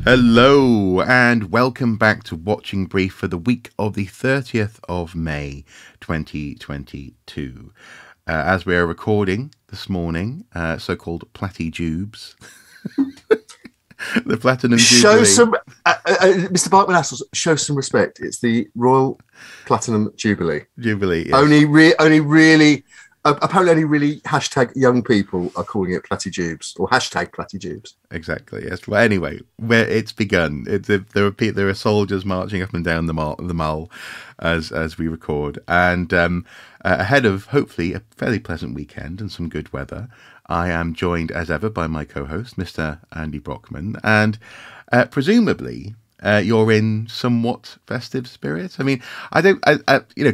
Hello and welcome back to Watching Brief for the week of the 30th of May 2022. As we are recording this morning, so-called Platty Jubes, the Platinum Jubilee. Show some, Mr. Barkman-Assels, show some respect. It's the Royal Platinum Jubilee. Jubilee, yes. Only really hashtag young people are calling it Platty Jubes or hashtag Platty Jubes. Exactly. Yes. Well, anyway, where it's begun. There are soldiers marching up and down the mall as we record, and ahead of hopefully a fairly pleasant weekend and some good weather, I am joined as ever by my co-host, Mr. Andy Brockman, and presumably you're in somewhat festive spirit. I mean,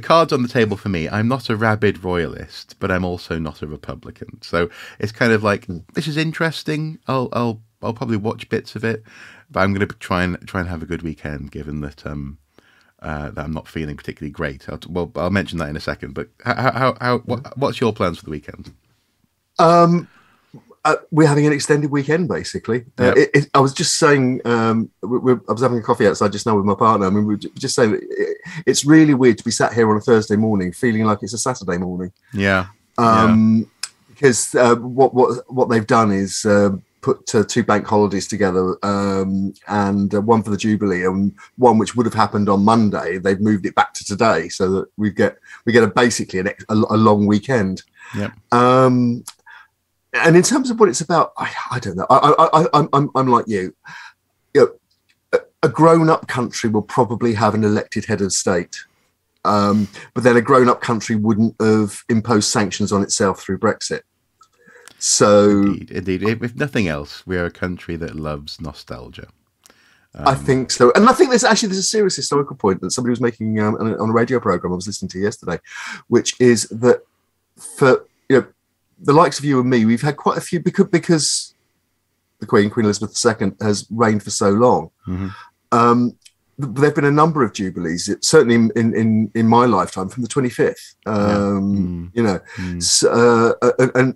cards on the table for me. I'm not a rabid royalist, but I'm also not a Republican. So it's kind of like, this is interesting. I'll probably watch bits of it, but I'm going to try and have a good weekend, given that that I'm not feeling particularly great. I'll mention that in a second. But what's your plans for the weekend? We're having an extended weekend, basically. Yep. I was just saying, I was having a coffee outside just now with my partner. I mean, we were just saying that it's really weird to be sat here on a Thursday morning feeling like it's a Saturday morning. Yeah. Because what they've done is put two bank holidays together, and one for the Jubilee and one which would have happened on Monday. They've moved it back to today so that we get basically a long weekend. Yep. And in terms of what it's about, I don't know. I'm like you. A grown-up country will probably have an elected head of state, but then a grown-up country wouldn't have imposed sanctions on itself through Brexit. So, indeed. If nothing else, we are a country that loves nostalgia. I think so, and I think there's a serious historical point that somebody was making on a radio program I was listening to yesterday, which is that for the likes of you and me, we've had quite a few because the Queen Elizabeth II, has reigned for so long. Mm-hmm. There have been a number of jubilees, certainly in my lifetime, from the 25th.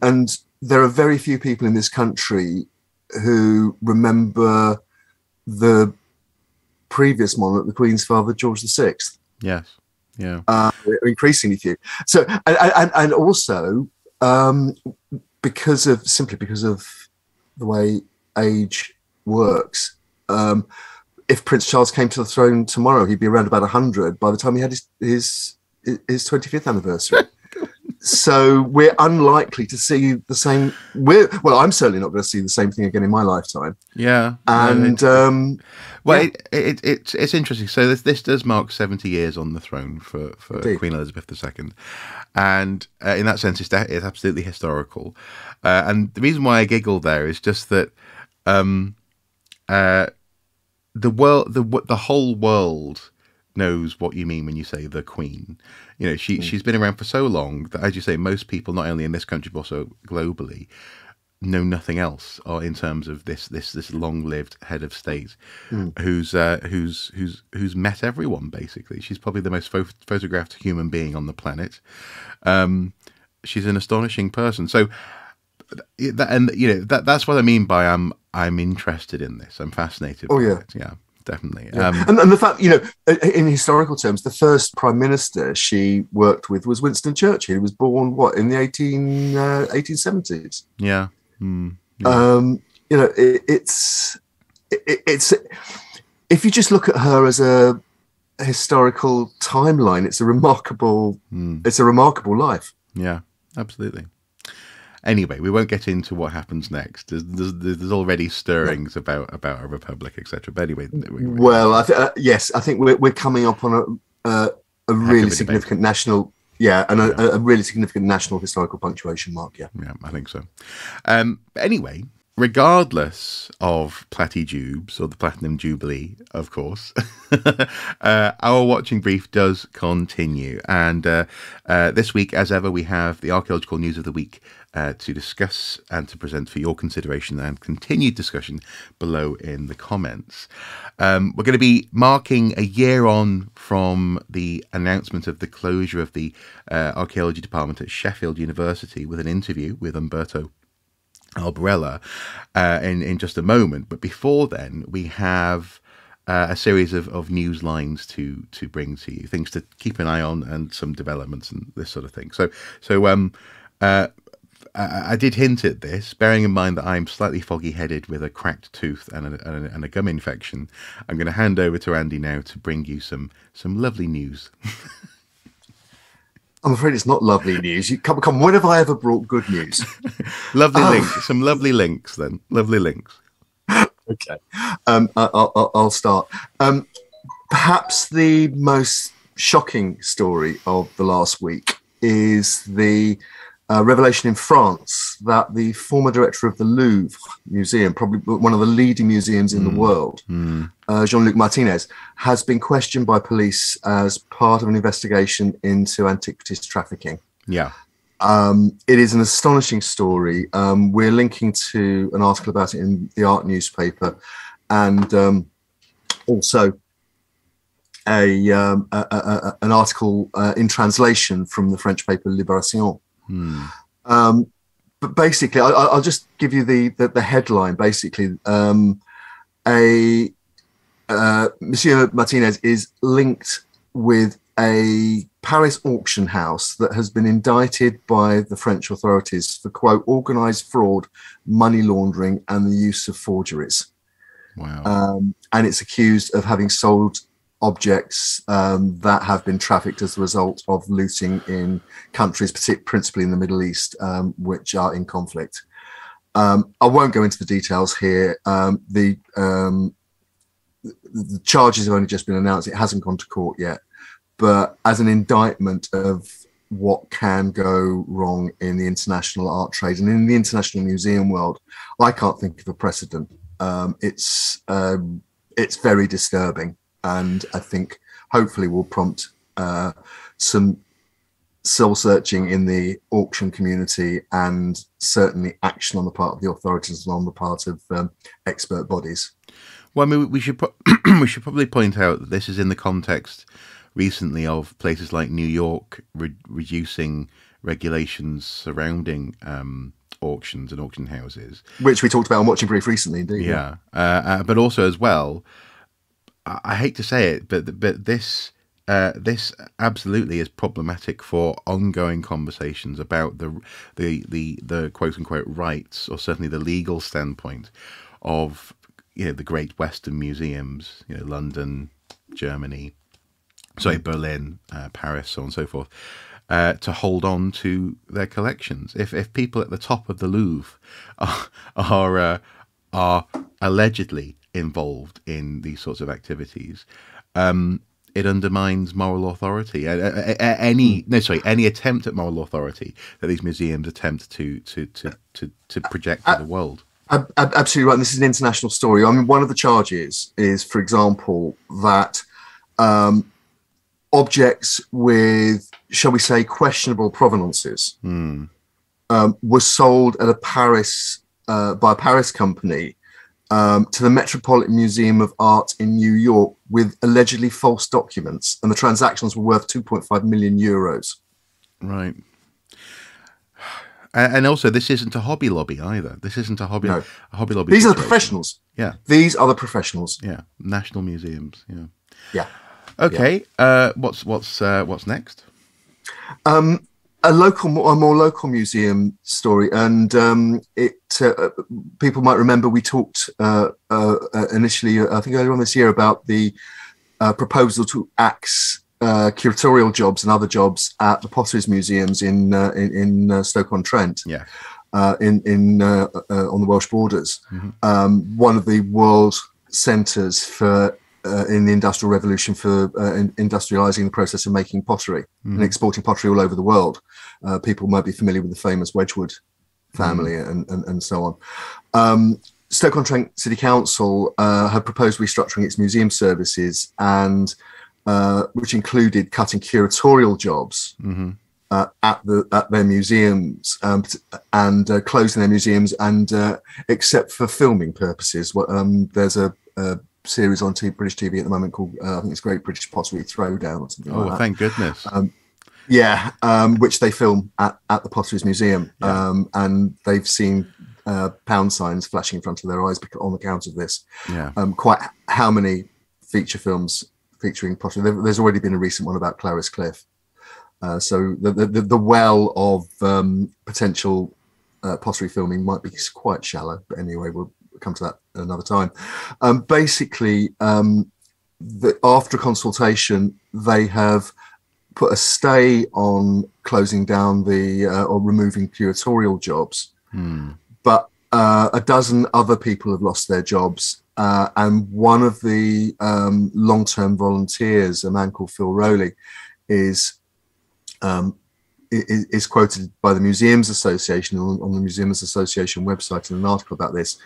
And there are very few people in this country who remember the previous monarch, the Queen's father, George VI. Yes, yeah, increasingly few. So, and also. Because of the way age works, if Prince Charles came to the throne tomorrow, he'd be around about 100 by the time he had his 25th anniversary. So we're unlikely to see the same. I'm certainly not going to see the same thing again in my lifetime. Yeah, and it's interesting. So this does mark 70 years on the throne for Queen Elizabeth II, and in that sense, it's absolutely historical. And the reason why I giggle there is just that the whole world knows what you mean when you say the Queen. She's been around for so long that, as you say, most people, not only in this country but also globally, know nothing else in terms of this long-lived head of state who's met everyone. Basically, she's probably the most photographed human being on the planet. She's an astonishing person. So, that's what I mean by I'm interested in this. I'm fascinated. by it. Yeah. Definitely. Yeah. And the fact, in historical terms, the first prime minister she worked with was Winston Churchill, who was born, in the 1870s. Yeah. It's if you just look at her as a historical timeline, it's a remarkable life. Yeah, absolutely. Anyway, we won't get into what happens next. There's already stirrings about a republic, etc. But anyway, I think we're coming up on a really significant national, a really significant national historical punctuation mark. Yeah, I think so. Anyway, regardless of Platty Jubes or the Platinum Jubilee, of course, our watching brief does continue. And this week, as ever, we have the archaeological news of the week to discuss and to present for your consideration and continued discussion below in the comments. We're going to be marking a year on from the announcement of the closure of the archaeology department at Sheffield University with an interview with Umberto Albarella in just a moment. But before then, we have a series of news lines to bring to you, things to keep an eye on, and some developments and this sort of thing. I did hint at this, bearing in mind that I'm slightly foggy-headed with a cracked tooth and a gum infection. I'm going to hand over to Andy now to bring you some lovely news. I'm afraid it's not lovely news. You come. When have I ever brought good news? Lovely links. Some lovely links, then. Lovely links. Okay. I'll start. Perhaps the most shocking story of the last week is the revelation in France that the former director of the Louvre Museum, probably one of the leading museums in the world, Jean-Luc Martinez, has been questioned by police as part of an investigation into antiquities trafficking. Yeah. It is an astonishing story. We're linking to an article about it in the Art newspaper, and also an article in translation from the French paper Libération. But basically, I'll just give you the headline. Basically, Monsieur Martinez is linked with a Paris auction house that has been indicted by the French authorities for, quote, organised fraud, money laundering, and the use of forgeries. Wow. And it's accused of having sold objects that have been trafficked as a result of looting in countries, principally in the Middle East, which are in conflict. I won't go into the details here. The charges have only just been announced. It hasn't gone to court yet. But as an indictment of what can go wrong in the international art trade and in the international museum world, I can't think of a precedent. It's very disturbing, and I think hopefully will prompt some soul searching in the auction community, and certainly action on the part of the authorities and on the part of expert bodies. Well, I mean, we should we should probably point out that this is in the context recently of places like New York reducing regulations surrounding auctions and auction houses, which we talked about on Watching Brief recently, indeed. Yeah, but also as well, I hate to say it, but this absolutely is problematic for ongoing conversations about the quote unquote rights, or certainly the legal standpoint of, you know, the great Western museums, you know, London, Germany, Berlin, Paris, so on and so forth, to hold on to their collections. If people at the top of the Louvre are allegedly involved in these sorts of activities, it undermines moral authority. Any attempt at moral authority that these museums attempt to project to the world. Absolutely right. And this is an international story. I mean, one of the charges is, for example, that objects with, shall we say, questionable provenances were sold at by a Paris company to the Metropolitan Museum of Art in New York with allegedly false documents, and the transactions were worth 2.5 million euros. Right. And also, this isn't a Hobby Lobby either. This isn't a Hobby Lobby. These are the professionals. Yeah. These are the professionals. Yeah. National museums. Yeah. Yeah. Okay. Yeah. What's next? A more local museum story, and people might remember we talked initially, I think earlier on this year, about the proposal to axe curatorial jobs and other jobs at the Potteries museums in Stoke-on-Trent. Yeah. On the Welsh borders. Mm-hmm. One of the world centres for in the Industrial Revolution for industrialising the process of making pottery and exporting pottery all over the world. People might be familiar with the famous Wedgwood family and so on. Stoke-on-Trent City Council had proposed restructuring its museum services, and which included cutting curatorial jobs at their museums and closing their museums, and except for filming purposes. There's a series on British TV at the moment called I think it's Great British Pottery Throwdown or something like that. Oh, thank goodness. Which they film at the Potteries Museum. And they've seen pound signs flashing in front of their eyes on account of this. Yeah. Quite how many feature films featuring pottery? There's already been a recent one about Clarice Cliff. So the well of potential pottery filming might be quite shallow, but anyway, we'll come to that another time. Basically, after consultation, they have put a stay on closing down or removing curatorial jobs. But a dozen other people have lost their jobs. And one of the long-term volunteers, a man called Phil Rowley, is quoted by the Museums Association on the Museums Association website in an article about this,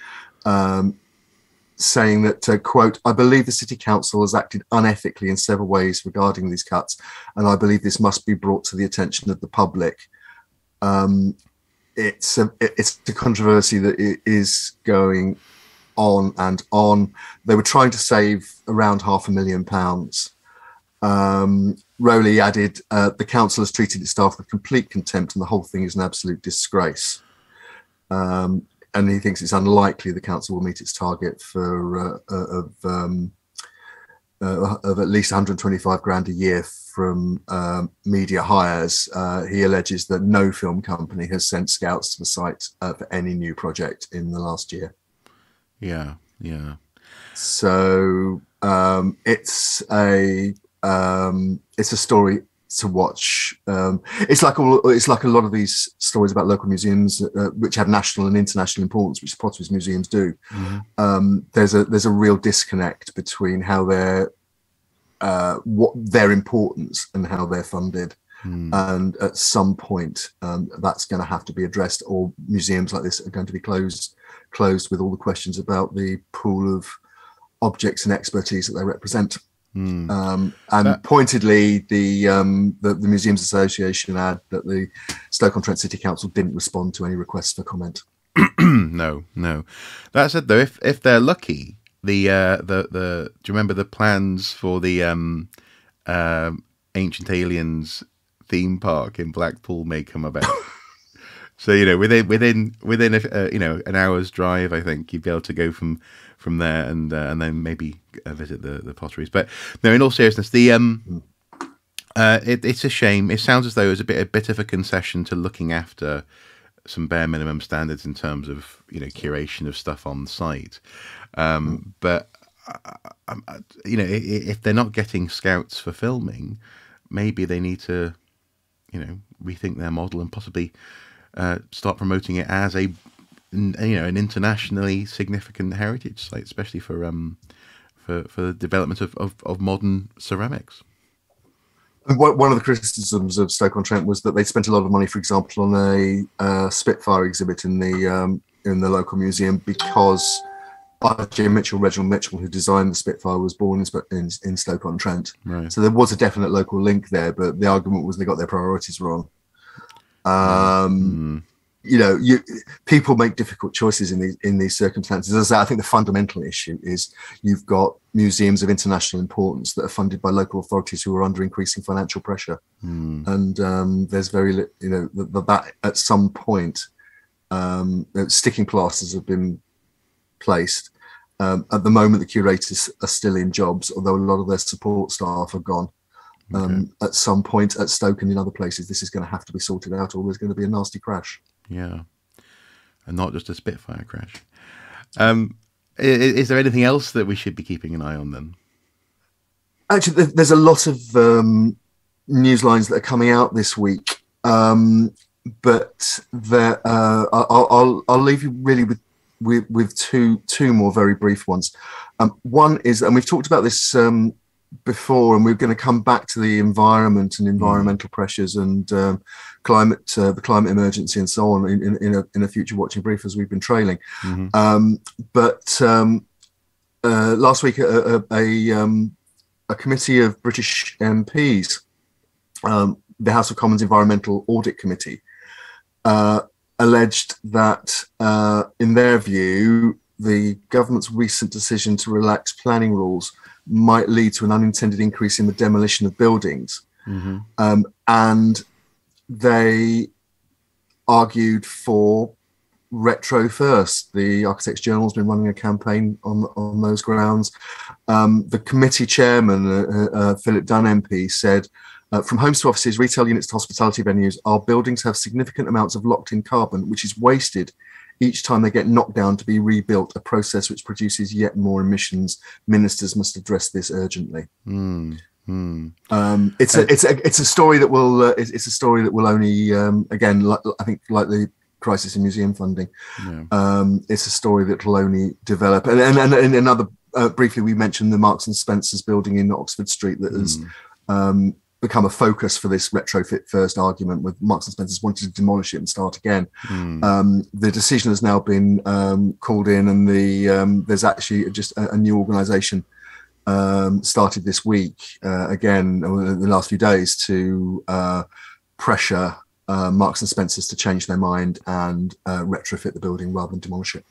saying that, quote, "I believe the City Council has acted unethically in several ways regarding these cuts, and I believe this must be brought to the attention of the public." It's a controversy that is going on and on. They were trying to save around £500,000. Rowley added, "The council has treated its staff with complete contempt, and the whole thing is an absolute disgrace." And he thinks it's unlikely the council will meet its target of at least 125 grand a year from media hires. He alleges that no film company has sent scouts to the site for any new project in the last year. Yeah. So it's a story to watch. It's like a lot of these stories about local museums which have national and international importance, which pottery museums do. There's a real disconnect between how what their importance and how they're funded. And at some point that's going to have to be addressed, or museums like this are going to be closed with all the questions about the pool of objects and expertise that they represent. And pointedly, the Museums Association add that the Stoke-on-Trent City Council didn't respond to any requests for comment. No. That said, though, if they're lucky, do you remember the plans for the Ancient Aliens theme park in Blackpool may come about? So within an hour's drive, I think you'd be able to go from there and then maybe visit the potteries. But no, in all seriousness, it's a shame. It sounds as though it was a bit of a concession to looking after some bare minimum standards in terms of curation of stuff on site. But if they're not getting scouts for filming, maybe they need to rethink their model and possibly start promoting it as an internationally significant heritage site, especially for the development of modern ceramics. One of the criticisms of Stoke-on-Trent was that they spent a lot of money, for example, on a Spitfire exhibit in the local museum, because R.J. Mitchell, Reginald Mitchell, who designed the Spitfire, was born in Stoke-on-Trent. Right. So there was a definite local link there, but the argument was they got their priorities wrong. People make difficult choices in these circumstances. As I think the fundamental issue is you've got museums of international importance that are funded by local authorities who are under increasing financial pressure, and there's very that at some point sticking plasters have been placed. At the moment, the curators are still in jobs, although a lot of their support staff are gone. At some point at Stoke and in other places, this is going to have to be sorted out, or there's going to be a nasty crash. Yeah, and not just a Spitfire crash. Is there anything else that we should be keeping an eye on then? Actually, there's a lot of news lines that are coming out this week, but I'll leave you really with two more very brief ones. One is, and we've talked about this before, and we're going to come back to the environment and environmental pressures and the climate emergency and so on in a future watching brief, as we've been trailing. But last week a committee of British MPs, the House of Commons Environmental Audit Committee, alleged that in their view the government's recent decision to relax planning rules might lead to an unintended increase in the demolition of buildings. And they argued for retro first. The Architects Journal's been running a campaign on those grounds. The committee chairman, Philip Dunn MP, said, from homes to offices, retail units to hospitality venues, our buildings have significant amounts of locked-in carbon, which is wasted each time they get knocked down to be rebuilt, a process which produces yet more emissions. Ministers must address this urgently. It's a story that will only again, I think, like the crisis in museum funding, it's a story that will only develop. And another briefly, we mentioned the Marks and Spencer's building in Oxford Street that has become a focus for this retrofit first argument, with Marks and Spencer's wanting to demolish it and start again. The decision has now been called in, and there's actually just a new organisation started this week, again, in the last few days, to pressure Marks and Spencer's to change their mind and retrofit the building rather than demolish it.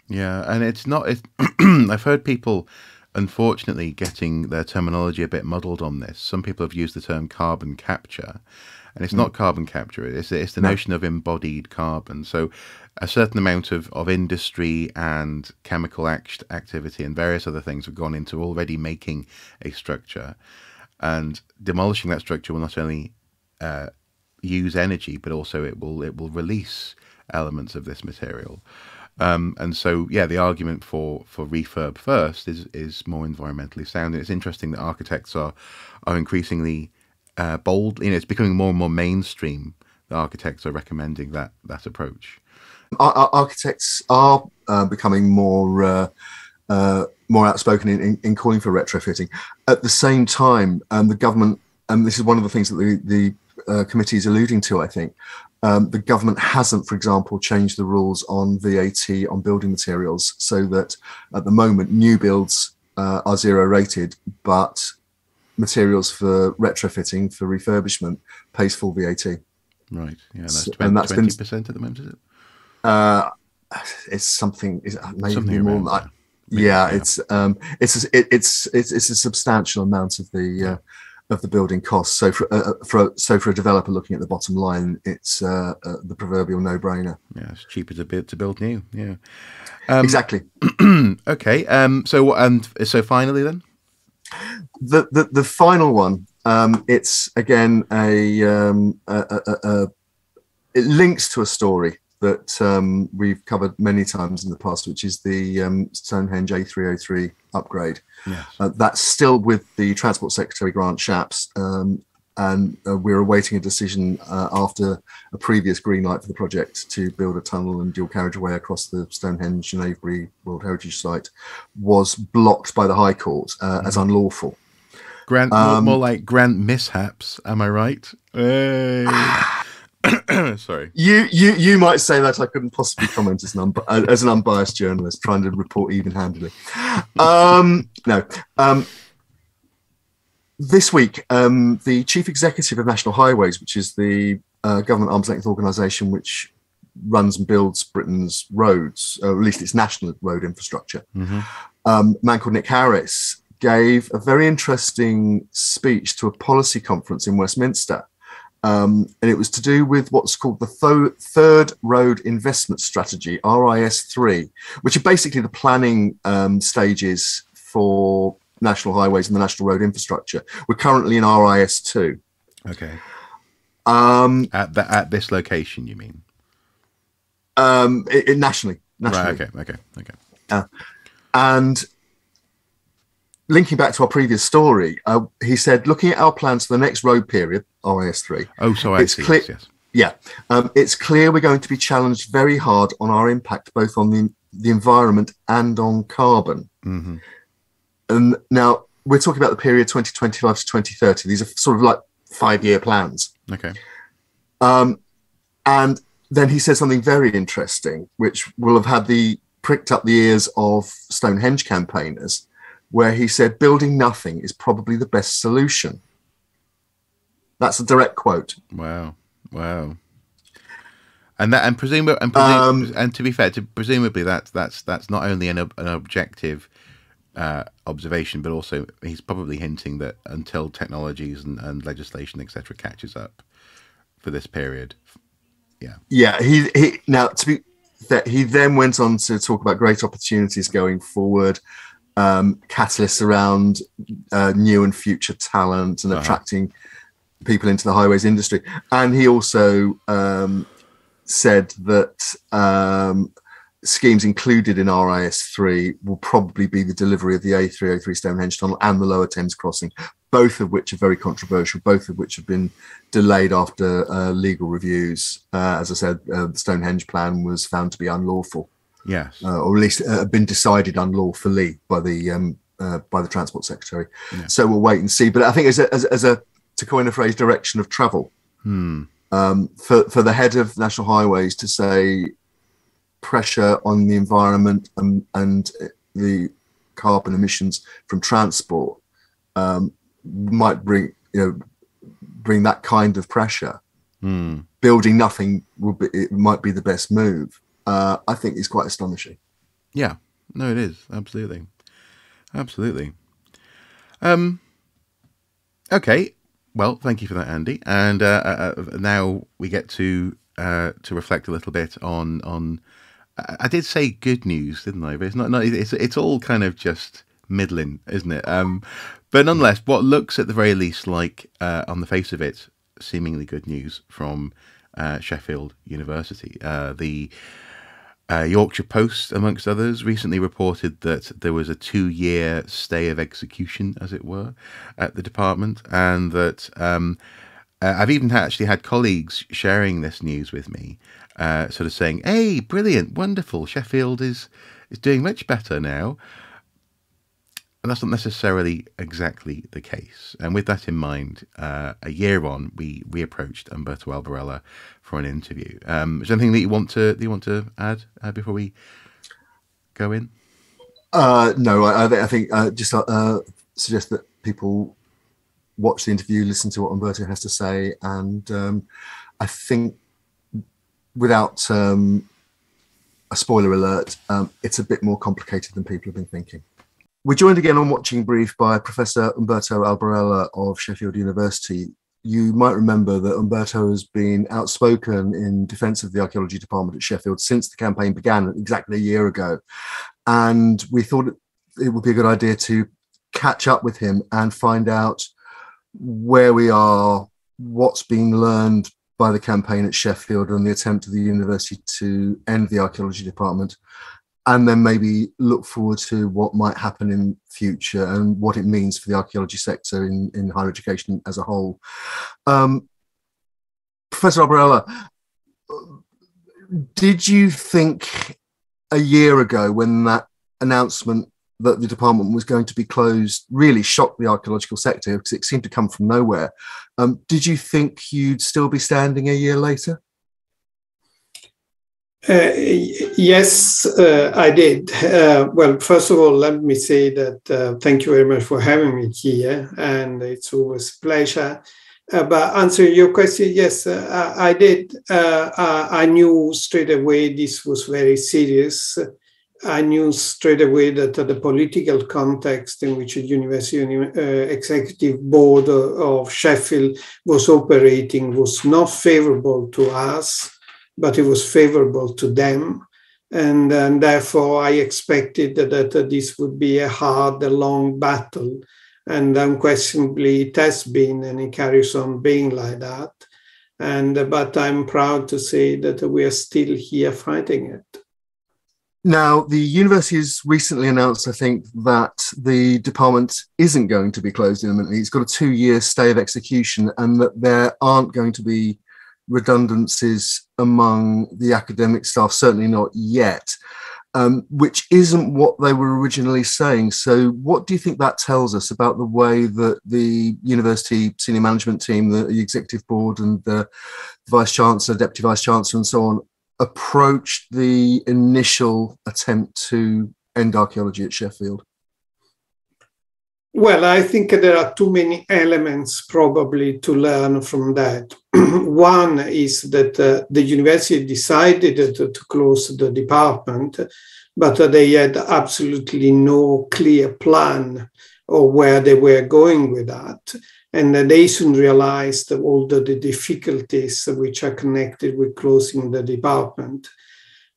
Yeah, and it's I've heard people, unfortunately, getting their terminology a bit muddled on this. Some people have used the term carbon capture, and it's not carbon capture. It's the notion of embodied carbon. So a certain amount of industry and chemical activity and various other things have gone into already making a structure, and demolishing that structure will not only use energy, but also it will release elements of this material. And so, yeah, the argument for refurb first is more environmentally sound. And it's interesting that architects are increasingly bold. It's becoming more and more mainstream. The architects are recommending that approach. Architects are becoming more outspoken in calling for retrofitting. At the same time, the government, and this is one of the things that the committee is alluding to, I think, the government hasn't, for example, changed the rules on VAT on building materials, so that at the moment new builds are zero rated, but materials for retrofitting, for refurbishment, pays full VAT. Right. Yeah, that's 20% at the moment, is it? It's something. Maybe something more than that. Yeah, it's a substantial amount of the building costs. So for a developer looking at the bottom line, it's the proverbial no-brainer. Yeah, it's cheaper to build new. Yeah, exactly. Okay. So finally, then, the final one. It's again it links to a story that we've covered many times in the past, which is the Stonehenge A303 upgrade. Yes. That's still with the Transport Secretary Grant Shapps, and we're awaiting a decision after a previous green light for the project to build a tunnel and dual carriageway across the Stonehenge and Avebury World Heritage Site was blocked by the High Court as unlawful. More like grant mishaps, am I right? Hey. Sorry. You might say that. I couldn't possibly comment as an unbiased journalist trying to report even-handedly. No. This week, the Chief Executive of National Highways, which is the government arm's length organisation which runs and builds Britain's roads, or at least its national road infrastructure, a man called Nick Harris, gave a very interesting speech to a policy conference in Westminster. And it was to do with what's called the Third Road Investment Strategy, RIS3, which are basically the planning stages for national highways and the national road infrastructure. We're currently in RIS2. Okay. At this location, you mean? Nationally. Right. Okay. And linking back to our previous story, he said, looking at our plans for the next road period, RIS3. Oh, so I see. Yes. Yeah. It's clear we're going to be challenged very hard on our impact, both on the environment and on carbon. Mm-hmm. And now we're talking about the period 2025 to 2030. These are sort of like 5-year plans. Okay. And then he said something very interesting, which will have had pricked up the ears of Stonehenge campaigners, where he said, building nothing is probably the best solution. That's a direct quote. Wow. And to be fair, presumably that's not only an objective observation, but also he's probably hinting that until technologies and legislation, etc., catches up for this period. Yeah. Yeah. He now, to be he then went on to talk about great opportunities going forward, catalysts around new and future talent and attracting people into the highways industry. And he also said that schemes included in RIS3 will probably be the delivery of the A303 Stonehenge Tunnel and the Lower Thames Crossing, both of which are very controversial, both of which have been delayed after legal reviews. As I said, the Stonehenge plan was found to be unlawful. Yes. Or at least been decided unlawfully by the Transport Secretary. Yeah. So we'll wait and see. But I think as a to coin a phrase, direction of travel for the head of National Highways to say pressure on the environment and the carbon emissions from transport might bring that kind of pressure. Building nothing might be the best move. I think is quite astonishing. Yeah, no, it is absolutely. Okay, well, thank you for that, Andy. And now we get to reflect a little bit on. I did say good news, didn't I? But it's not. It's all kind of just middling, isn't it? But nonetheless, what looks at the very least like, on the face of it, seemingly good news from Sheffield University. The Yorkshire Post, amongst others, recently reported that there was a 2-year stay of execution, as it were, at the department, and that I've even actually had colleagues sharing this news with me, sort of saying, "Hey, brilliant, wonderful, Sheffield is doing much better now." And that's not necessarily exactly the case. And with that in mind, a year on, we approached Umberto Albarella for an interview. Is there anything that you want to add before we go in? No, I think just suggest that people watch the interview, listen to what Umberto has to say, and I think without a spoiler alert, it's a bit more complicated than people have been thinking. We're joined again on Watching Brief by Professor Umberto Albarella of Sheffield University. You might remember that Umberto has been outspoken in defence of the Archaeology Department at Sheffield since the campaign began exactly a year ago. And we thought it would be a good idea to catch up with him and find out where we are, what's being learned by the campaign at Sheffield and the attempt of the university to end the Archaeology Department, and then maybe look forward to what might happen in future and what it means for the archaeology sector in higher education as a whole. Professor Albarella, did you think a year ago when that announcement that the department was going to be closed really shocked the archaeological sector because it seemed to come from nowhere? Did you think you'd still be standing a year later? Yes, I did. Well, first of all, let me say that thank you very much for having me here, and it's always a pleasure. But answering your question, yes, I did. I knew straight away this was very serious. I knew straight away that the political context in which the University Executive Board of Sheffield was operating was not favorable to us, but it was favorable to them. And therefore, I expected that this would be a hard, long battle. And unquestionably, it has been, and it carries on being like that. But I'm proud to say that we are still here fighting it. Now, the university has recently announced, I think, that the department isn't going to be closed imminently. It's got a 2-year stay of execution, and that there aren't going to be redundancies among the academic staff, certainly not yet, which isn't what they were originally saying. So what do you think that tells us about the way that the university senior management team, the executive board and the vice-chancellor, deputy vice-chancellor and so on, approached the initial attempt to end archaeology at Sheffield? Well, I think there are too many elements probably to learn from that. One is that the university decided to close the department, but they had absolutely no clear plan of where they were going with that. And they soon realized all the difficulties which are connected with closing the department.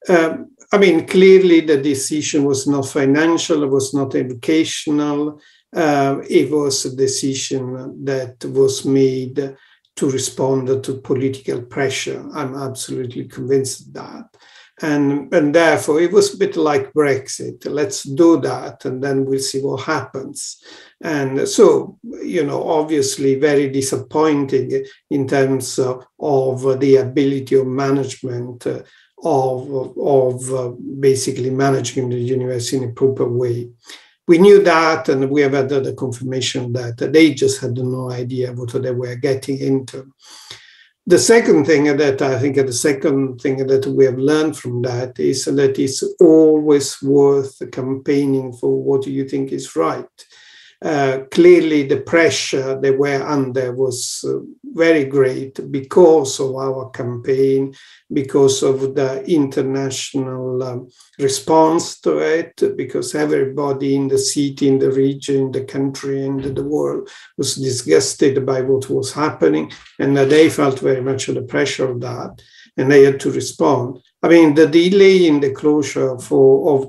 I mean, clearly the decision was not financial, it was not educational. It was a decision that was made to respond to political pressure. I'm absolutely convinced of that. And therefore, it was a bit like Brexit. Let's do that, and then we'll see what happens. And so, obviously very disappointing in terms of the ability of management of basically managing the university in a proper way. We knew that, and we have had the confirmation that they just had no idea what they were getting into. The second thing that we have learned from that is that it's always worth campaigning for what you think is right. Clearly, the pressure they were under was very great because of our campaign, because of the international response to it, because everybody in the city, in the region, in the country, and the world was disgusted by what was happening, and they felt very much the pressure of that, and they had to respond. I mean, the delay in the closure of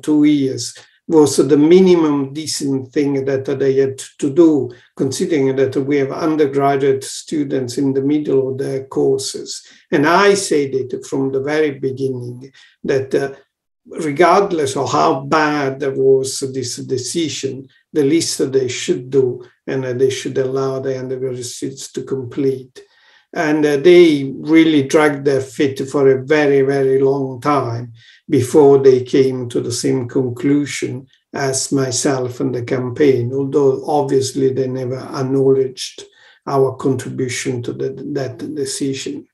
2 years was the minimum decent thing that they had to do, considering that we have undergraduate students in the middle of their courses. And I said it from the very beginning that regardless of how bad was this decision, the least they should do, and they should allow the undergraduate students to complete. And they really dragged their feet for a very, very long time before they came to the same conclusion as myself and the campaign, although obviously they never acknowledged our contribution to that decision.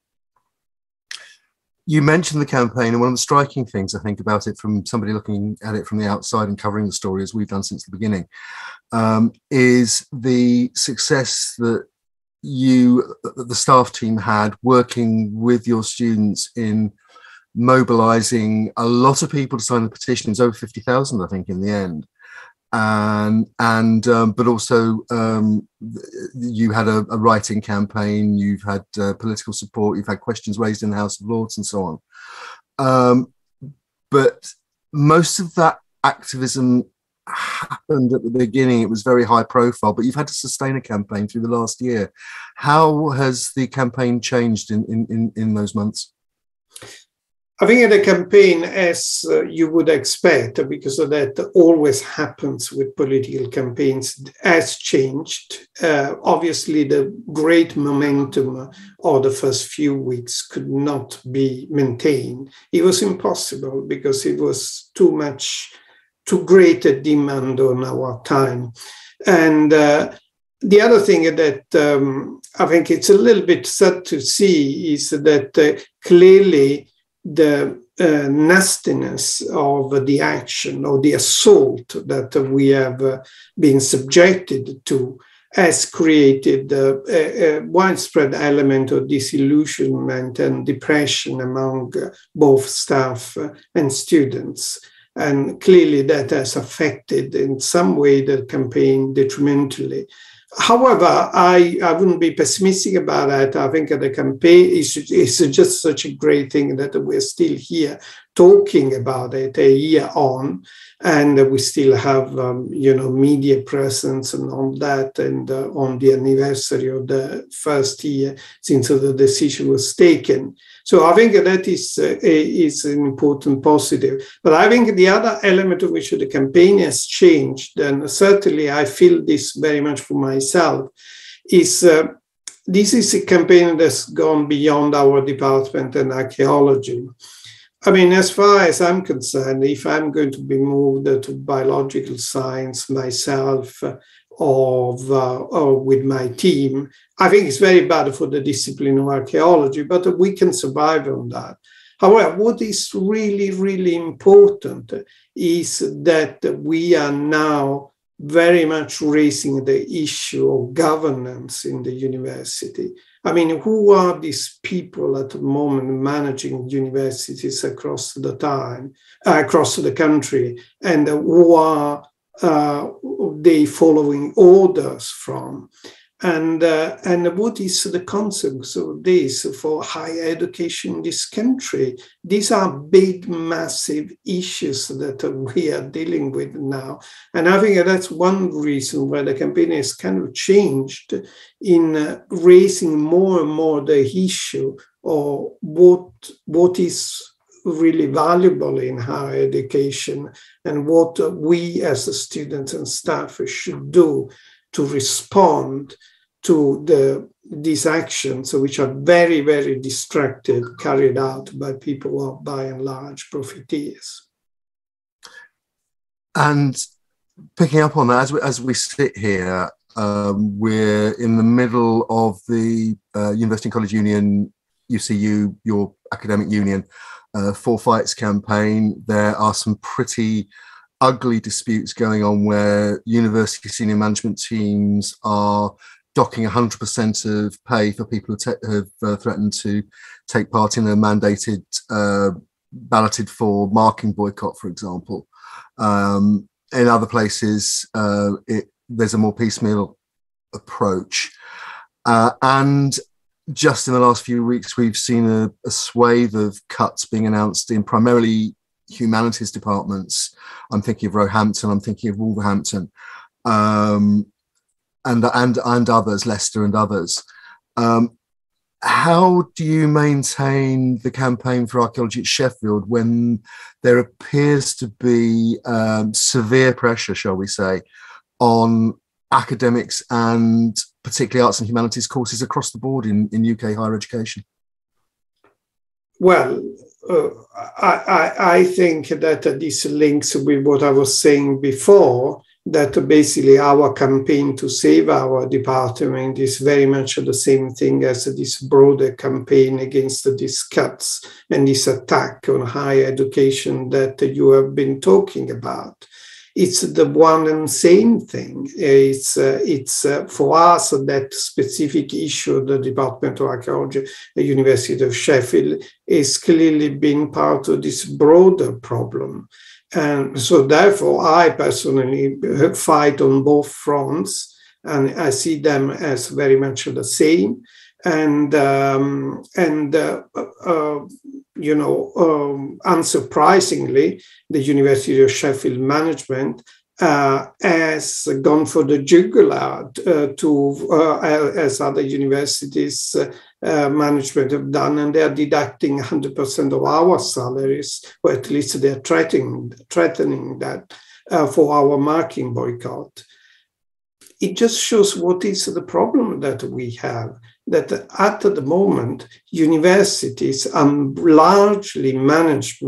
You mentioned the campaign, and one of the striking things I think about it from somebody looking at it from the outside and covering the story as we've done since the beginning, is the success that the staff team had working with your students in mobilizing a lot of people to sign the petition. It was over 50,000, I think, in the end. But also you had a writing campaign, you've had political support, you've had questions raised in the House of Lords and so on. But most of that activism happened at the beginning. It was very high profile, but you've had to sustain a campaign through the last year. How has the campaign changed in those months? I think the campaign, as you would expect, because of that always happens with political campaigns, has changed. Obviously, the great momentum of the first few weeks could not be maintained. It was impossible because it was too great a demand on our time. And the other thing that I think it's a little bit sad to see is that clearly the nastiness of the action or the assault that we have been subjected to has created a widespread element of disillusionment and depression among both staff and students. And clearly that has affected in some way the campaign detrimentally. However, I wouldn't be pessimistic about that. I think the campaign is just such a great thing that we're still here talking about it a year on, and we still have media presence and all that, and on the anniversary of the first year since the decision was taken. So I think that is an important positive. But I think the other element of which the campaign has changed, and certainly I feel this very much for myself, is this is a campaign that's gone beyond our department and archaeology. I mean, as far as I'm concerned, if I'm going to be moved to biological science myself or with my team, I think it's very bad for the discipline of archaeology, but we can survive on that. However, what is really, really important is that we are now very much raising the issue of governance in the university. I mean, who are these people at the moment managing universities across the country, and who are they following orders from? And what is the consequence of this for higher education in this country? These are big, massive issues that we are dealing with now. And I think that's one reason why the campaign has kind of changed in raising more and more the issue of what is really valuable in higher education and what we as students and staff should do to respond to these actions, which are very, very destructive, carried out by people who are by and large profiteers. And picking up on that, as we sit here, we're in the middle of the University and College Union, UCU, your academic union, Four Fights campaign. There are some pretty ugly disputes going on where university senior management teams are docking 100% of pay for people who have threatened to take part in a mandated, balloted for marking boycott, for example. In other places, there's a more piecemeal approach. And just in the last few weeks, we've seen a swathe of cuts being announced in primarily humanities departments. I'm thinking of Roehampton, I'm thinking of Wolverhampton, and others, Leicester and others. How do you maintain the campaign for archaeology at Sheffield when there appears to be severe pressure, shall we say, on academics and particularly arts and humanities courses across the board in UK higher education? Well, I think that this links with what I was saying before, that basically our campaign to save our department is very much the same thing as this broader campaign against these cuts and this attack on higher education that you have been talking about. It's the one and same thing. It's for us that specific issue, the Department of Archaeology at the University of Sheffield, is clearly been part of this broader problem. And so therefore, I personally fight on both fronts, and I see them as very much the same. And unsurprisingly, the University of Sheffield management has gone for the jugular as other universities management have done, and they are deducting 100% of our salaries, or at least they're threatening that for our marking boycott. It just shows what is the problem that we have, that at the moment, universities are largely managed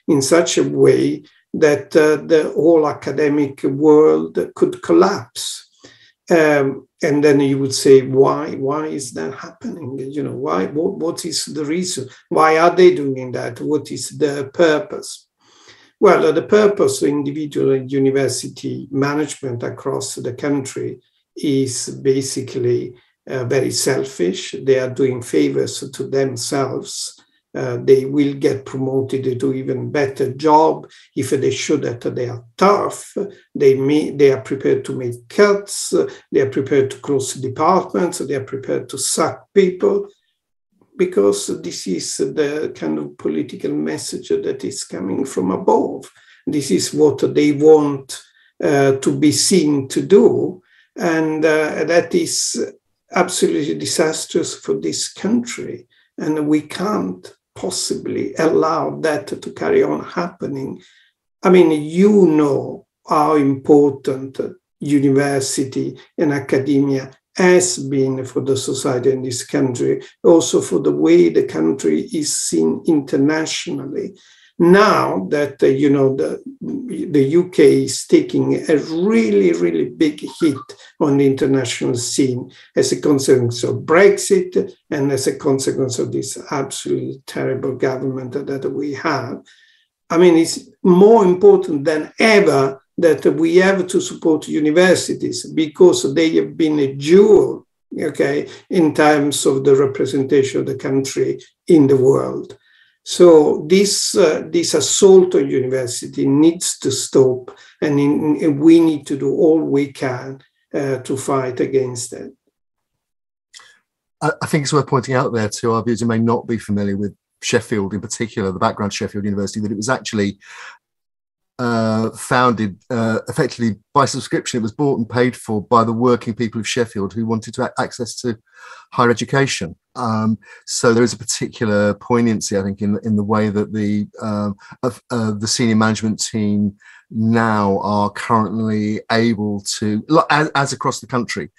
in such a way that the whole academic world could collapse. And then you would say, why is that happening? Why? What is the reason? Why are they doing that? What is the purpose? Well, the purpose of individual and university management across the country is basically very selfish. They are doing favors to themselves. They will get promoted to even better job if they show that they are tough. They are prepared to make cuts. They are prepared to close departments. They are prepared to sack people, because this is the kind of political message that is coming from above. This is what they want to be seen to do. And that is absolutely disastrous for this country. And we can't possibly allow that to carry on happening. I mean, you know how important university and academia has been for the society in this country, also for the way the country is seen internationally. Now that, the UK is taking a really, really big hit on the international scene as a consequence of Brexit and as a consequence of this absolutely terrible government that we have. I mean, it's more important than ever that we have to support universities, because they have been a jewel, in terms of the representation of the country in the world. So this assault on university needs to stop, and we need to do all we can. to fight against that. I think it's worth pointing out there to our viewers who may not be familiar with Sheffield in particular, the background of Sheffield University, that it was actually founded effectively by subscription. It was bought and paid for by the working people of Sheffield who wanted to access to higher education. So there is a particular poignancy, I think, in the way that the senior management team now are currently able to, as across the country,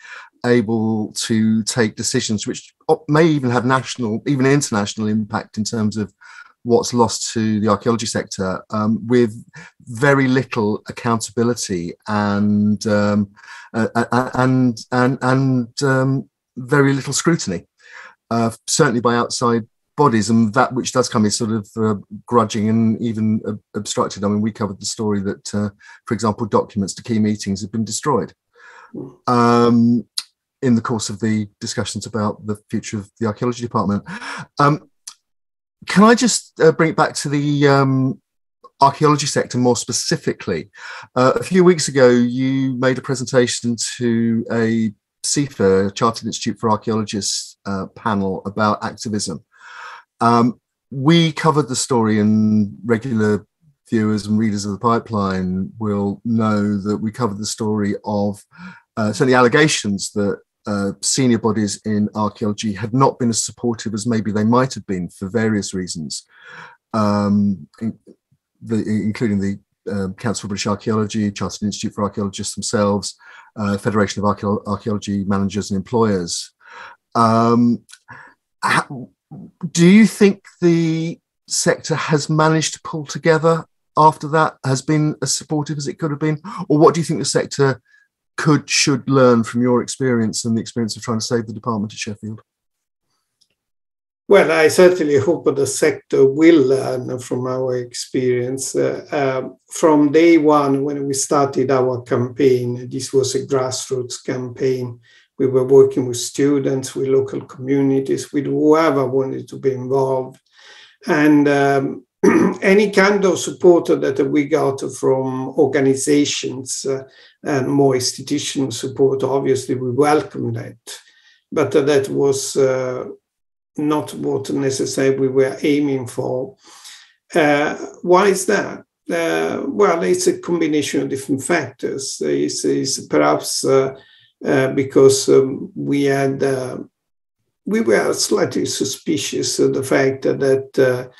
able to take decisions which may even have national, even international impact in terms of what's lost to the archaeology sector, with very little accountability and very little scrutiny, certainly by outside bodies, and that which does come is sort of grudging and even obstructed. I mean, we covered the story that, for example, documents to key meetings have been destroyed in the course of the discussions about the future of the archaeology department. Can I just bring it back to the archaeology sector more specifically? A few weeks ago, you made a presentation to a CIFA, Chartered Institute for Archaeologists panel about activism. We covered the story, and regular viewers and readers of the pipeline will know that we covered the story of certainly allegations that senior bodies in archaeology had not been as supportive as maybe they might have been for various reasons, including the Council for British Archaeology, Chartered Institute for Archaeologists themselves, Federation of Archaeology Managers and Employers. Do you think the sector has managed to pull together after that, has been as supportive as it could have been? Or what do you think the sector should learn from your experience and the experience of trying to save the department at Sheffield? Well, I certainly hope the sector will learn from our experience. From day one, when we started our campaign, this was a grassroots campaign. We were working with students, with local communities, with whoever wanted to be involved. And any kind of support that we got from organizations and more institutional support, obviously we welcome that. But that was not what necessarily we were aiming for. Why is that? Well, it's a combination of different factors. It's perhaps because we were slightly suspicious of the fact that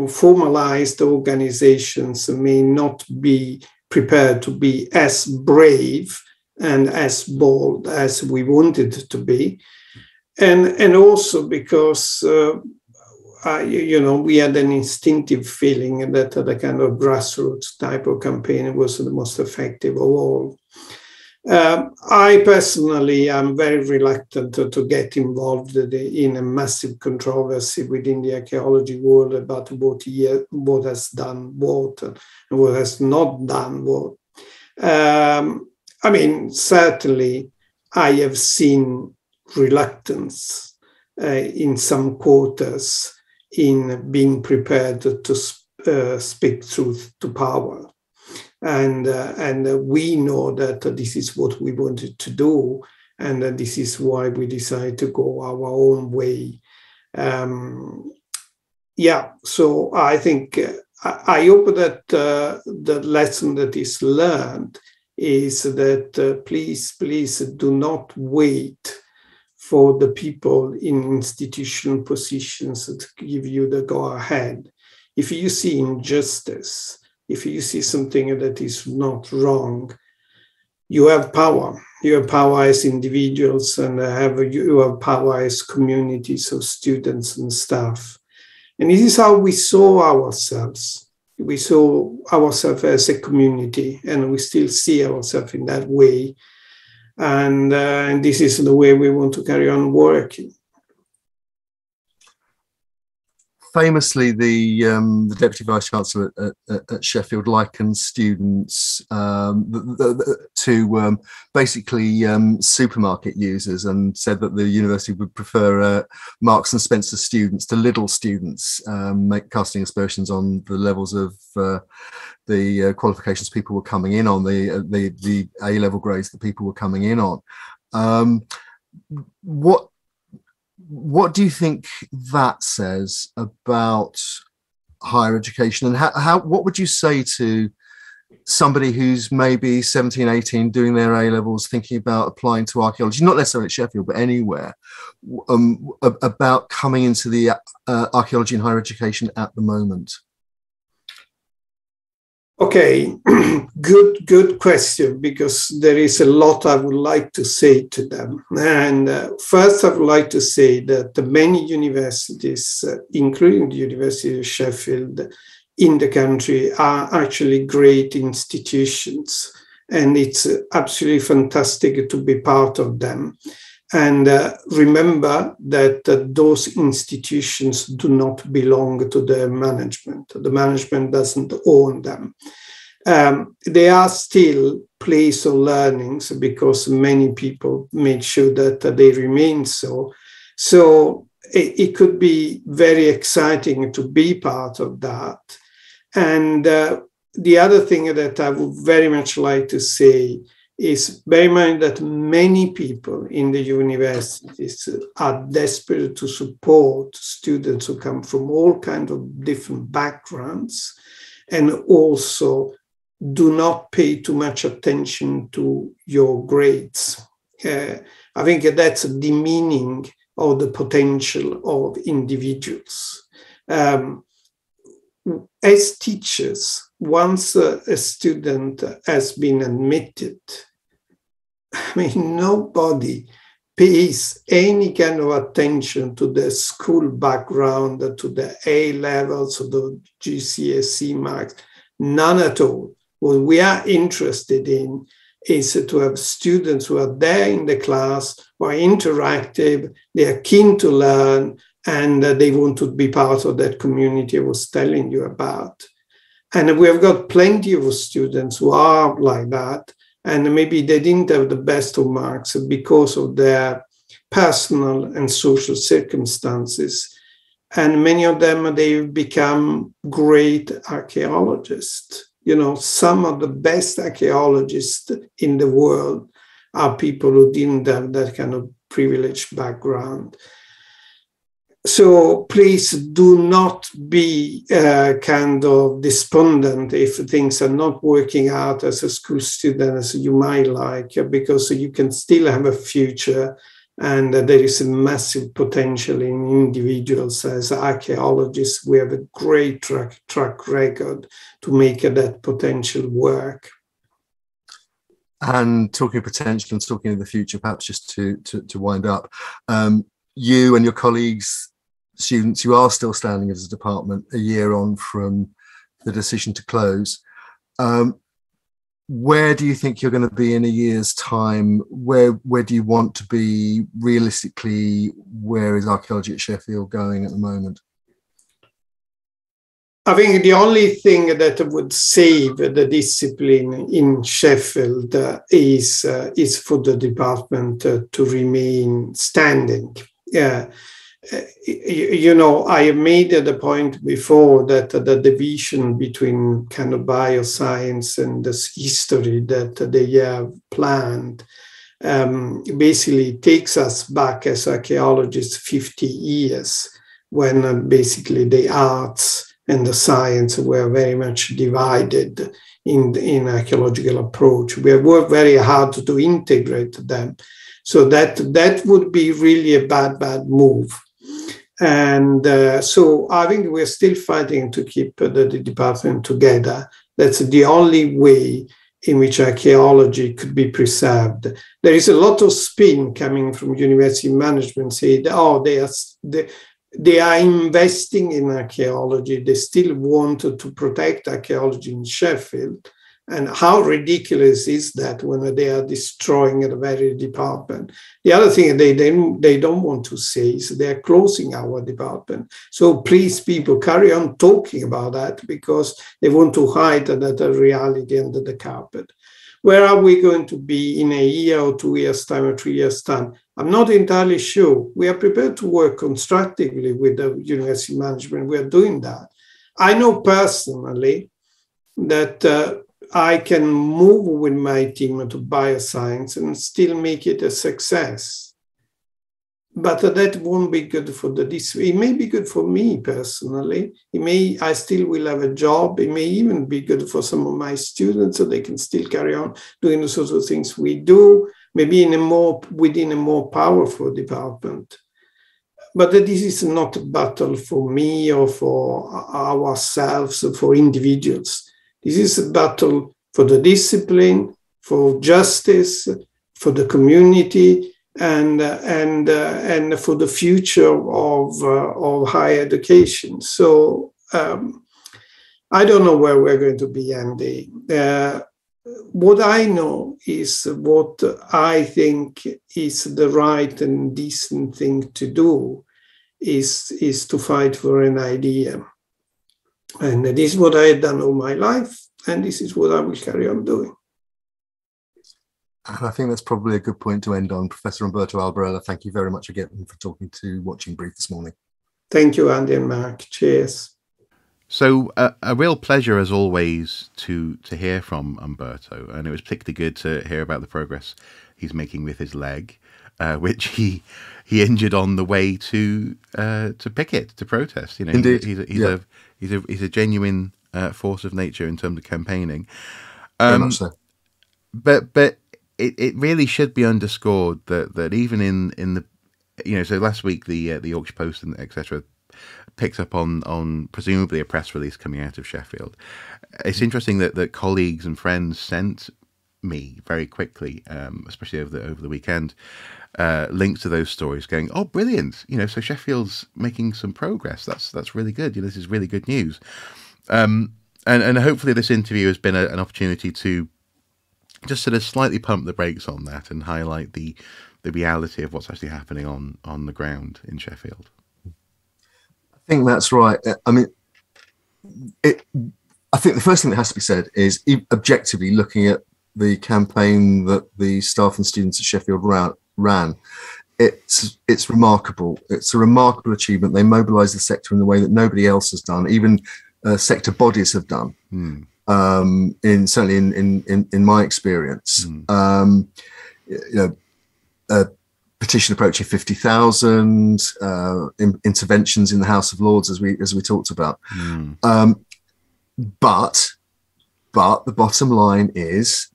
formalized organizations may not be prepared to be as brave and as bold as we wanted to be. And also because, we had an instinctive feeling that the kind of grassroots type of campaign was the most effective of all. I personally am very reluctant to get involved in a massive controversy within the archaeology world about what has done what and what has not done what. I mean, certainly I have seen reluctance in some quarters in being prepared to speak truth to power. And we know that this is what we wanted to do, and this is why we decided to go our own way. So I think, I hope that the lesson that is learned is that please do not wait for the people in institutional positions to give you the go-ahead. If you see injustice, if you see something that is not wrong, you have power. You have power as individuals, and you have power as communities of students and staff. And this is how we saw ourselves. We saw ourselves as a community, and we still see ourselves in that way. And this is the way we want to carry on working. famously, the deputy vice chancellor at Sheffield likened students to basically supermarket users, and said that the university would prefer Marks and Spencer students to Lidl students, casting aspersions on the levels of the qualifications people were coming in on, the A-level grades that people were coming in on. What do you think that says about higher education, and what would you say to somebody who's maybe 17, 18, doing their A-levels, thinking about applying to archaeology, not necessarily at Sheffield, but anywhere, about coming into the archaeology and higher education at the moment? Okay, good question, because there is a lot I would like to say to them. And first, I would like to say that many universities, including the University of Sheffield in the country, are actually great institutions. And it's absolutely fantastic to be part of them. And remember that those institutions do not belong to the management. The management doesn't own them. They are still place of learnings, because many people make sure that they remain so. So it could be very exciting to be part of that. And the other thing that I would very much like to say is, bear in mind that many people in the universities are desperate to support students who come from all kinds of different backgrounds, and also do not pay too much attention to your grades. I think that's demeaning of the potential of individuals. As teachers, once a student has been admitted, I mean, nobody pays any kind of attention to the school background, to the A levels, to the GCSE marks, none at all. What we are interested in is to have students who are there in the class, who are interactive, they are keen to learn, and they want to be part of that community I was telling you about. And we have got plenty of students who are like that, and maybe they didn't have the best of marks because of their personal and social circumstances. And many of them, they've become great archaeologists. You know, some of the best archaeologists in the world are people who didn't have that kind of privileged background. So please do not be kind of despondent if things are not working out as a school student as you might like, because you can still have a future, and there is a massive potential in individuals. As archaeologists, we have a great track record to make that potential work. And talking of potential and talking of the future, perhaps just to wind up, you and your colleagues, students who are still standing as a department a year on from the decision to close, where do you think you're going to be in a year's time? Where do you want to be realistically? Where is archaeology at Sheffield going at the moment? I think the only thing that would save the discipline in Sheffield is for the department to remain standing. Yeah. You know, I made the point before that the division between kind of bioscience and this history that they have planned basically takes us back as archaeologists 50 years, when basically the arts and the science were very much divided in archaeological approach. We have worked very hard to integrate them. So that would be really a bad move. And so I think we're still fighting to keep the department together. That's the only way in which archaeology could be preserved. There is a lot of spin coming from university management saying, oh, they are investing in archaeology. They still want to protect archaeology in Sheffield. And how ridiculous is that when they are destroying the very department? The other thing they don't want to say is they're closing our department. So please, people, carry on talking about that, because they want to hide that reality under the carpet. Where are we going to be in a year or 2 years' time or 3 years' time? I'm not entirely sure. We are prepared to work constructively with the university management. We are doing that. I know personally that I can move with my team to bioscience and still make it a success. But that won't be good for the discipline. It may be good for me personally. I still will have a job. It may even be good for some of my students, so they can still carry on doing the sorts of things we do, maybe within a more powerful department. But this is not a battle for me or for ourselves or for individuals. This is a battle for the discipline, for justice, for the community, and for the future of higher education. So I don't know where we're going to be, Andy. What I know is what I think is the right and decent thing to do is to fight for an idea. And this is what I have done all my life, and this is what I will carry on doing. And I think that's probably a good point to end on. Professor Umberto Albarella, thank you very much again for talking to Watching Brief this morning. Thank you, Andy and Marc. Cheers. So a real pleasure, as always, to hear from Umberto, and it was particularly good to hear about the progress he's making with his leg, which he injured on the way to picket, to protest. You know, indeed, he's a genuine force of nature in terms of campaigning. Very much so. But it really should be underscored that even in the, you know, so last week the Yorkshire Post and etc. picked up on presumably a press release coming out of Sheffield. It's interesting that colleagues and friends sent me very quickly, especially over the weekend, links to those stories, going, "Oh, brilliant! You know, so Sheffield's making some progress. That's really good. You know, this is really good news." And hopefully this interview has been an opportunity to just sort of slightly pump the brakes on that and highlight the reality of what's actually happening on the ground in Sheffield. I think that's right. I mean, I think the first thing that has to be said is, objectively looking at the campaign that the staff and students at Sheffield ran, it's remarkable. It's a remarkable achievement. They mobilised the sector in a way that nobody else has done, even sector bodies have done. Certainly in my experience. You know, petition approaching 50,000, interventions in the House of Lords, as we talked about. But the bottom line is,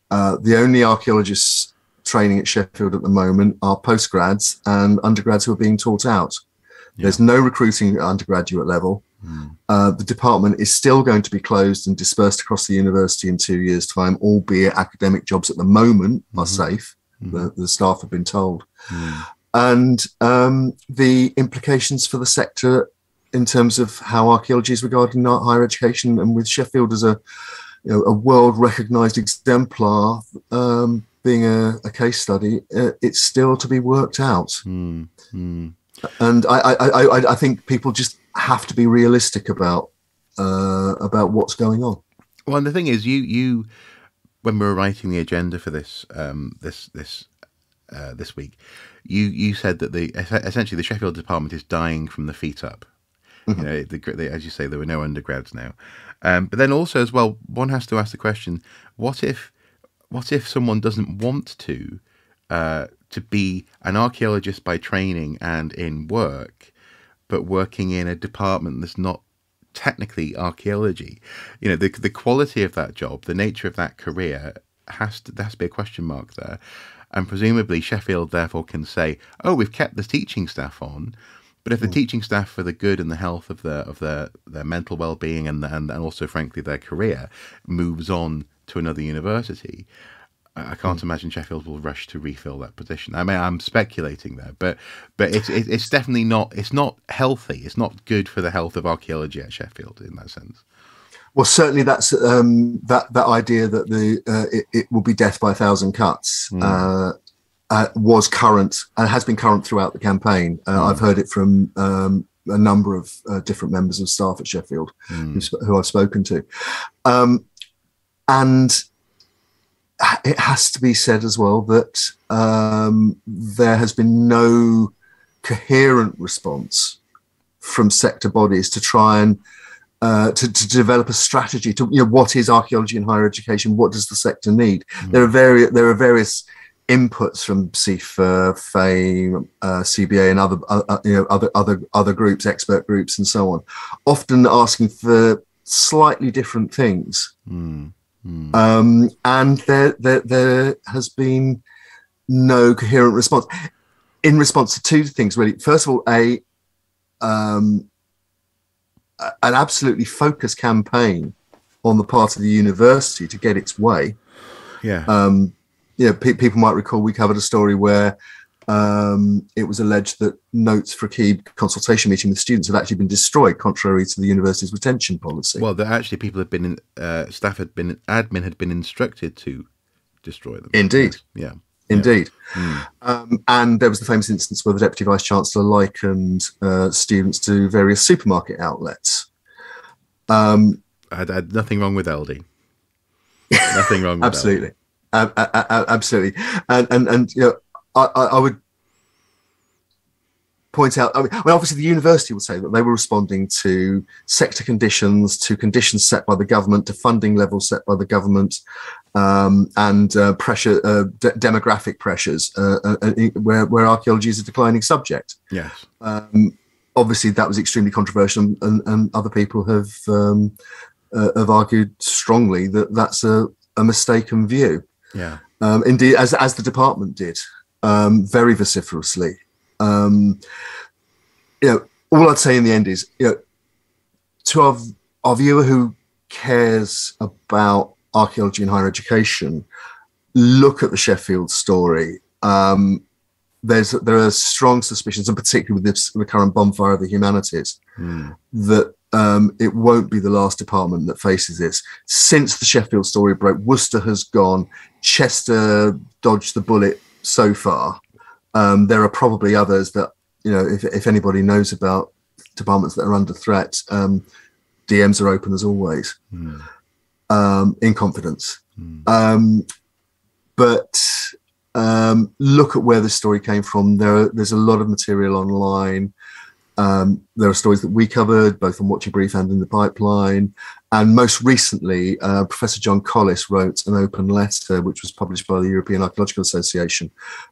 the only archaeologists training at Sheffield at the moment are postgrads and undergrads who are being taught out. There's no recruiting at undergraduate level. The department is still going to be closed and dispersed across the university in 2 years' time, albeit academic jobs at the moment are safe. The staff have been told. And the implications for the sector in terms of how archaeology is regarded in higher education, and with Sheffield as a world-recognised exemplar, being a case study, it's still to be worked out. And I think people just have to be realistic about what's going on. Well, and the thing is, you when we were writing the agenda for this this week, you said that essentially the Sheffield department is dying from the feet up. You know, as you say, there were no undergrads now. But then also as well, one has to ask the question: what if someone doesn't want to be an archaeologist by training and in work, but working in a department that's not technically archaeology? You know, the quality of that job, the nature of that career has to be a question mark there. And presumably Sheffield therefore can say, "Oh, we've kept the teaching staff on." But if the teaching staff, for the good and the health of their mental well-being and also, frankly, their career, moves on to another university, I can't imagine Sheffield will rush to refill that position. I mean, I'm speculating there, but it's definitely not. It's not healthy. It's not good for the health of archaeology at Sheffield in that sense. Well, certainly that's that idea that it will be death by 1,000 cuts was current and has been current throughout the campaign. I've heard it from a number of different members of staff at Sheffield who I've spoken to, and it has to be said as well that there has been no coherent response from sector bodies to try and to develop a strategy to, what is archaeology in higher education? What does the sector need? There are various inputs from CIFA, FAME, CBA, and other groups, expert groups, and so on, often asking for slightly different things. And there has been no coherent response. In response to two things, really. First of all, an absolutely focused campaign on the part of the university to get its way. People might recall we covered a story where it was alleged that notes for a key consultation meeting with students had actually been destroyed, contrary to the university's retention policy. Well, actually, people had been admin had been instructed to destroy them. Indeed, yeah. Indeed. And there was the famous instance where the Deputy Vice-Chancellor likened students to various supermarket outlets. I had nothing wrong with LD. Nothing wrong with absolutely. Absolutely. And I would point out, I mean, obviously the university would say that they were responding to sector conditions, to conditions set by the government, to funding levels set by the government, and pressure, demographic pressures, where archaeology is a declining subject. Yes. Obviously, that was extremely controversial, and other people have argued strongly that that's a mistaken view. Yeah. Indeed, as the department did, very vociferously. All I'd say in the end is, to our viewer who cares about archaeology in higher education, look at the Sheffield story. There are strong suspicions, and particularly with the current bonfire of the humanities, that it won't be the last department that faces this. Since the Sheffield story broke, Worcester has gone, Chester dodged the bullet so far. There are probably others that, if anybody knows about departments that are under threat, DMs are open as always, in confidence. But look at where this story came from. There's a lot of material online. There are stories that we covered, both on Watch Your Brief and in the pipeline. And most recently, Professor John Collis wrote an open letter, which was published by the European Archaeological Association,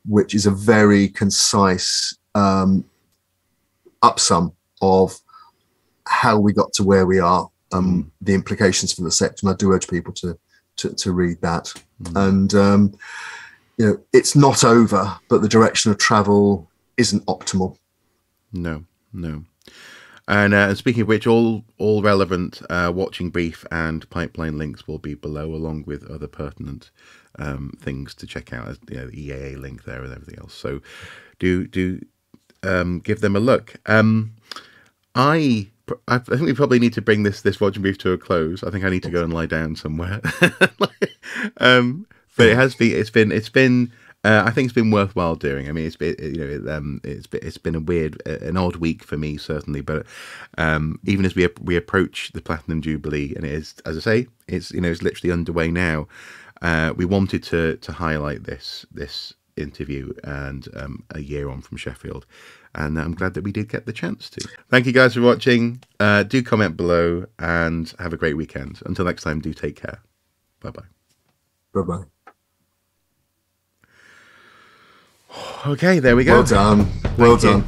which is a very concise upsum of how we got to where we are, the implications for the sector. And I do urge people to read that. And, it's not over, but the direction of travel isn't optimal. No. And speaking of which, all relevant Watching Brief and pipeline links will be below, along with other pertinent things to check out. The EAA link there and everything else. So do give them a look. I think we probably need to bring this Watching Brief to a close. I think I need to go and lie down somewhere. But it's been. I think it's been worthwhile doing. I mean, it's been an odd week for me, certainly. But even as we approach the Platinum Jubilee, and it is, as I say, it's literally underway now. We wanted to highlight this interview and a year on from Sheffield, and I'm glad that we did get the chance to. Thank you guys for watching. Do comment below and have a great weekend. Until next time, do take care. Bye bye. Bye bye. Okay, there we go. Well done. Well done.